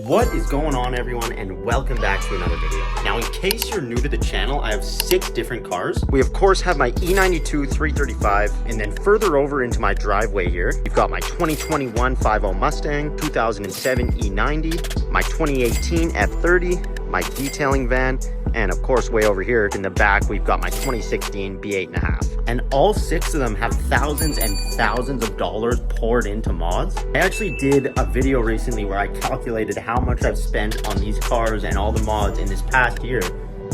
What is going on, everyone, and welcome back to another video. Now, in case you're new to the channel, I have 6 different cars. We of course have my E92 335, and then further over into my driveway here, we've got my 2021 50 Mustang, 2007 E90, my 2018 F30, my detailing van, and of course way over here in the back we've got my 2016 B8.5. And all 6 of them have thousands and thousands of dollars poured into mods. I actually did a video recently where I calculated how much I've spent on these cars and all the mods in this past year,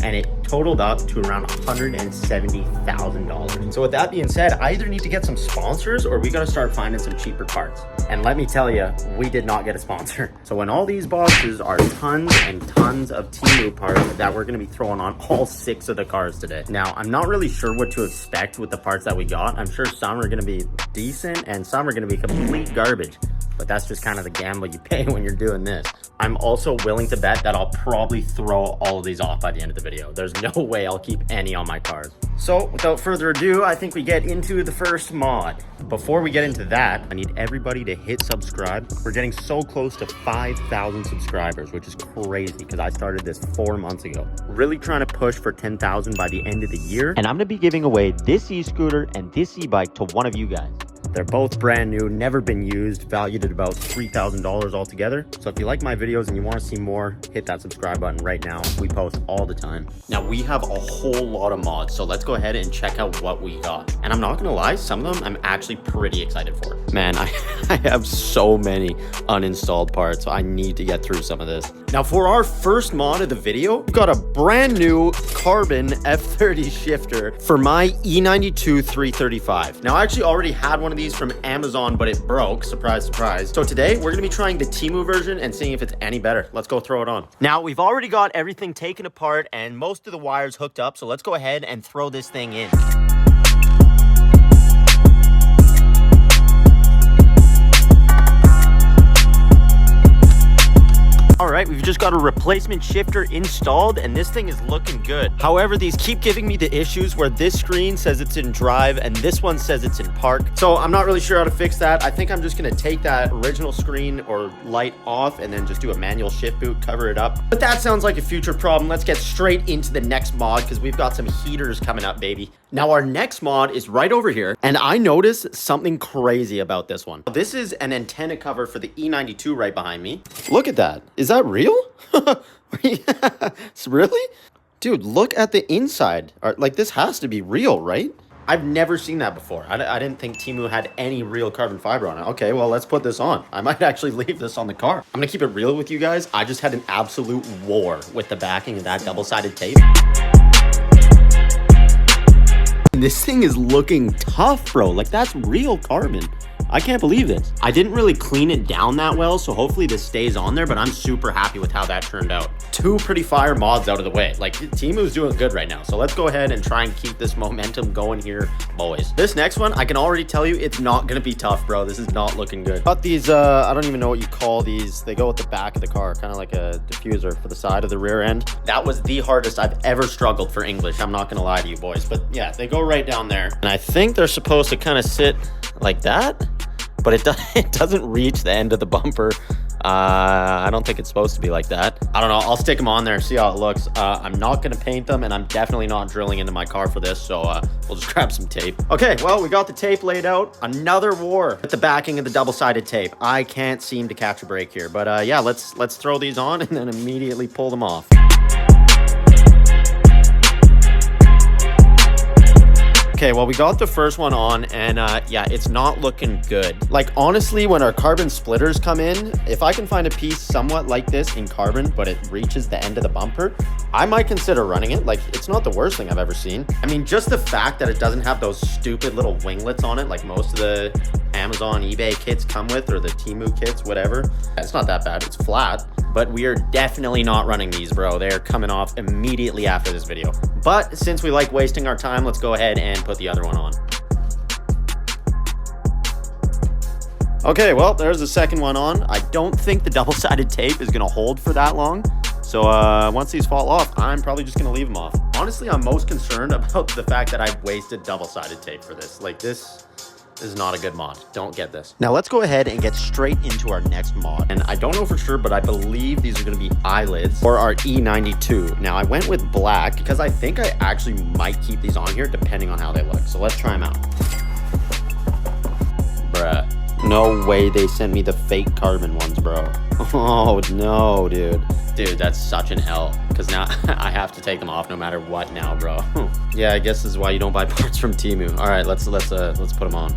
and it totaled up to around $170,000. So with that being said, I either need to get some sponsors or we gotta start finding some cheaper parts. And let me tell you, we did not get a sponsor. So in all these boxes are tons and tons of Temu parts that we're gonna be throwing on all 6 of the cars today. Now, I'm not really sure what to expect with the parts that we got. I'm sure some are gonna be decent and some are gonna be complete garbage. But that's just kind of the gamble you pay when you're doing this. I'm also willing to bet that I'll probably throw all of these off by the end of the video. There's no way I'll keep any on my cars. So without further ado, I think we get into the first mod. Before we get into that, I need everybody to hit subscribe. We're getting so close to 5,000 subscribers, which is crazy because I started this 4 months ago. Really trying to push for 10,000 by the end of the year. And I'm gonna be giving away this e-scooter and this e-bike to one of you guys. They're both brand new, never been used, valued at about $3,000 altogether. So if you like my videos and you want to see more, hit that subscribe button right now. We post all the time. Now we have a whole lot of mods, so let's go ahead and check out what we got. And I'm not gonna lie, some of them I'm actually pretty excited for. Man, I have so many uninstalled parts, so I need to get through some of this. Now for our first mod of the video, we've got a brand new carbon F30 shifter for my E92 335. Now I actually already had one of these from Amazon, but it broke. Surprise, surprise. So today we're gonna be trying the Temu version and seeing if it's any better. Let's go throw it on. Now we've already got everything taken apart and most of the wires hooked up. So let's go ahead and throw this thing in. All right, we've just got a replacement shifter installed and this thing is looking good. However, these keep giving me the issues where this screen says it's in drive and this one says it's in park. So I'm not really sure how to fix that. I think I'm just gonna take that original screen or light off and then just do a manual shift boot, cover it up. But that sounds like a future problem. Let's get straight into the next mod because we've got some heaters coming up, baby. Now our next mod is right over here and I noticed something crazy about this one. This is an antenna cover for the E92 right behind me. Look at that. Is that real? Really? Dude, look at the inside. Like, this has to be real, right? I've never seen that before. I didn't think Temu had any real carbon fiber on it. Okay, well, let's put this on. I might actually leave this on the car. I'm gonna keep it real with you guys. I just had an absolute war with the backing of that double-sided tape. This thing is looking tough, bro. Like, that's real carbon. I can't believe this. I didn't really clean it down that well, so hopefully this stays on there, but I'm super happy with how that turned out. 2 pretty fire mods out of the way. Like, Temu's doing good right now, so let's go ahead and try and keep this momentum going here, boys. This next one, I can already tell you it's not gonna be tough, bro. This is not looking good. Got these, I don't even know what you call these. They go at the back of the car, kind of like a diffuser for the side of the rear end. That was the hardest I've ever struggled for English. I'm not gonna lie to you, boys, but yeah, they go right down there. And I think they're supposed to kind of sit like that, but it doesn't reach the end of the bumper. I don't think it's supposed to be like that. I don't know. I'll stick them on there, see how it looks. I'm not gonna paint them and I'm definitely not drilling into my car for this, so we'll just grab some tape. Okay, well, we got the tape laid out. Another war with the backing of the double-sided tape. I can't seem to catch a break here, but yeah, let's throw these on and then immediately pull them off. Okay, well, we got the first one on and yeah, it's not looking good. Like, honestly, when our carbon splitters come in, if I can find a piece somewhat like this in carbon, but it reaches the end of the bumper, I might consider running it. Like, it's not the worst thing I've ever seen. I mean, just the fact that it doesn't have those stupid little winglets on it, like most of the Amazon, eBay kits come with, or the Temu kits, whatever. It's not that bad, it's flat. But we are definitely not running these, bro. They're coming off immediately after this video. But since we like wasting our time, let's go ahead and put the other one on. Okay, well, there's the second one on. I don't think the double-sided tape is gonna hold for that long. So once these fall off, I'm probably just gonna leave them off. Honestly, I'm most concerned about the fact that I've wasted double-sided tape for this. Like, this This is not a good mod. Don't get this. Now let's go ahead and get straight into our next mod. And I don't know for sure, but I believe these are going to be eyelids for our E92. Now I went with black because I think I actually might keep these on here depending on how they look. So let's try them out. Bruh. No way they sent me the fake carbon ones, bro. Oh, no, dude. Dude, that's such an L. Because now I have to take them off no matter what now, bro. Yeah, I guess this is why you don't buy parts from Temu. All right, let's put them on.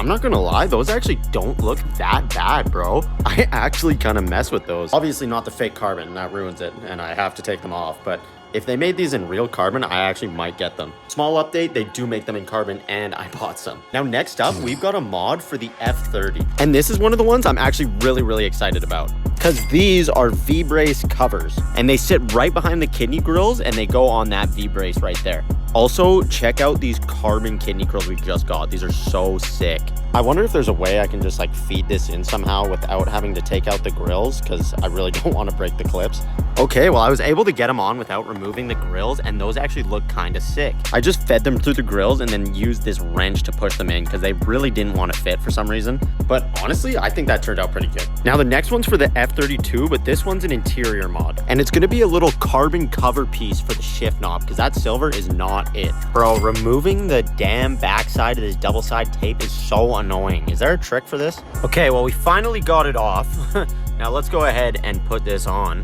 I'm not gonna lie, those actually don't look that bad, bro. I actually kind of mess with those. Obviously not the fake carbon, that ruins it, and I have to take them off, but if they made these in real carbon, I actually might get them. Small update, they do make them in carbon, and I bought some. Now, next up, we've got a mod for the F30. And this is one of the ones I'm actually really excited about. Because these are V-brace covers. And they sit right behind the kidney grills, and they go on that V-brace right there. Also, check out these carbon kidney grills we just got. These are so sick. I wonder if there's a way I can just like feed this in somehow without having to take out the grills, because I really don't want to break the clips. Okay, well, I was able to get them on without removing the grills, and those actually look kind of sick. I just fed them through the grills and then used this wrench to push them in because they really didn't want to fit for some reason. But honestly, I think that turned out pretty good. Now, the next one's for the F32, but this one's an interior mod. And it's going to be a little carbon cover piece for the shift knob because that silver is not it. Bro, removing the damn backside of this double-side tape is so annoying. Is there a trick for this? Okay, well, we finally got it off. Now, let's go ahead and put this on.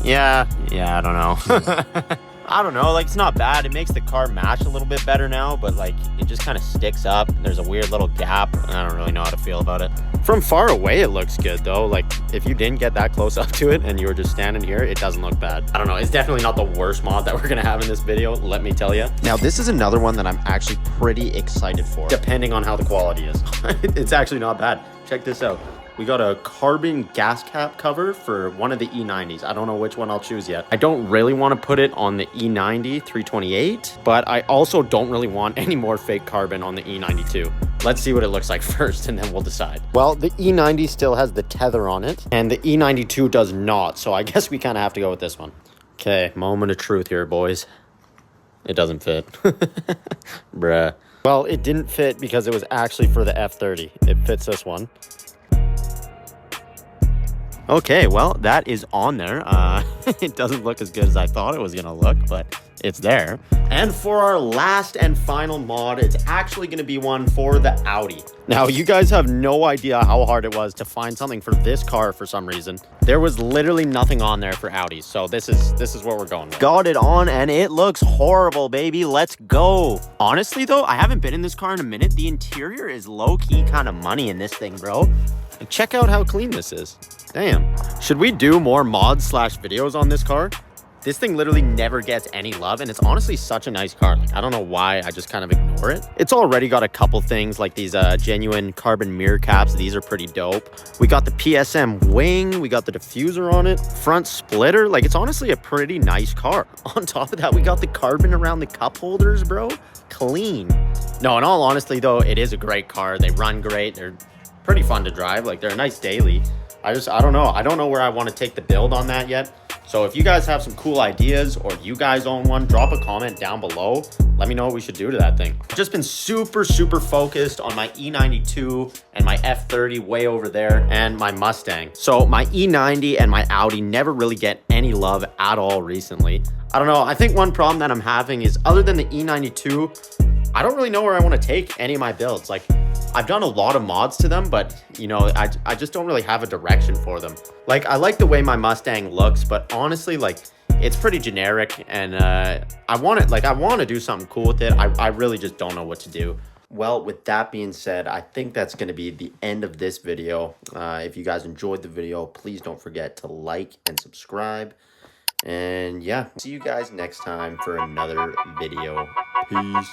Yeah, I don't know. I don't know, like, it's not bad. It makes the car match a little bit better now, but like it just kind of sticks up. There's a weird little gap. I don't really know how to feel about it. From far away, it looks good though. Like if you didn't get that close up to it and you were just standing here, it doesn't look bad. I don't know, it's definitely not the worst mod that we're gonna have in this video, let me tell you. Now, this is another one that I'm actually pretty excited for, depending on how the quality is. It's actually not bad. Check this out. We got a carbon gas cap cover for one of the E90s. I don't know which one I'll choose yet. I don't really want to put it on the E90 328, but I also don't really want any more fake carbon on the E92. Let's see what it looks like first, and then we'll decide. Well, the E90 still has the tether on it, and the E92 does not, so I guess we kind of have to go with this one. Okay, moment of truth here, boys. It doesn't fit. Bruh. Well, it didn't fit because it was actually for the F30. It fits this one. Okay, well, that is on there. It doesn't look as good as I thought it was gonna look, but it's there. And for our last and final mod, it's actually gonna be one for the Audi. Now, you guys have no idea how hard it was to find something for this car for some reason. There was literally nothing on there for Audis, so this is what we're going with. Got it on, and it looks horrible, baby. Let's go. Honestly, though, I haven't been in this car in a minute. The interior is low-key kind of money in this thing, bro. And check out how clean this is. Damn. Should we do more mods / videos on this car? This thing literally never gets any love, and it's honestly such a nice car. Like, I don't know why I just kind of ignore it. It's already got a couple things like these genuine carbon mirror caps. These are pretty dope. We got the PSM wing. We got the diffuser on it. Front splitter. Like, it's honestly a pretty nice car. On top of that, we got the carbon around the cup holders, bro. Clean. No, in all honesty, though, it is a great car. They run great. They're pretty fun to drive. Like, they're a nice daily. I don't know where I want to take the build on that yet. So if you guys have some cool ideas or you guys own one, drop a comment down below. Let me know what we should do to that thing. I've just been super focused on my E92 and my F30 way over there and my Mustang. So my E90 and my Audi never really get any love at all recently. I don't know. I think one problem that I'm having is, other than the E92, I don't really know where I want to take any of my builds. Like, I've done a lot of mods to them, but you know, I just don't really have a direction for them. Like, I like the way my Mustang looks, but honestly, like, it's pretty generic, and I want to do something cool with it. I really just don't know what to do. Well, with that being said, I think that's going to be the end of this video. If you guys enjoyed the video, please don't forget to like and subscribe. And yeah, see you guys next time for another video. Peace.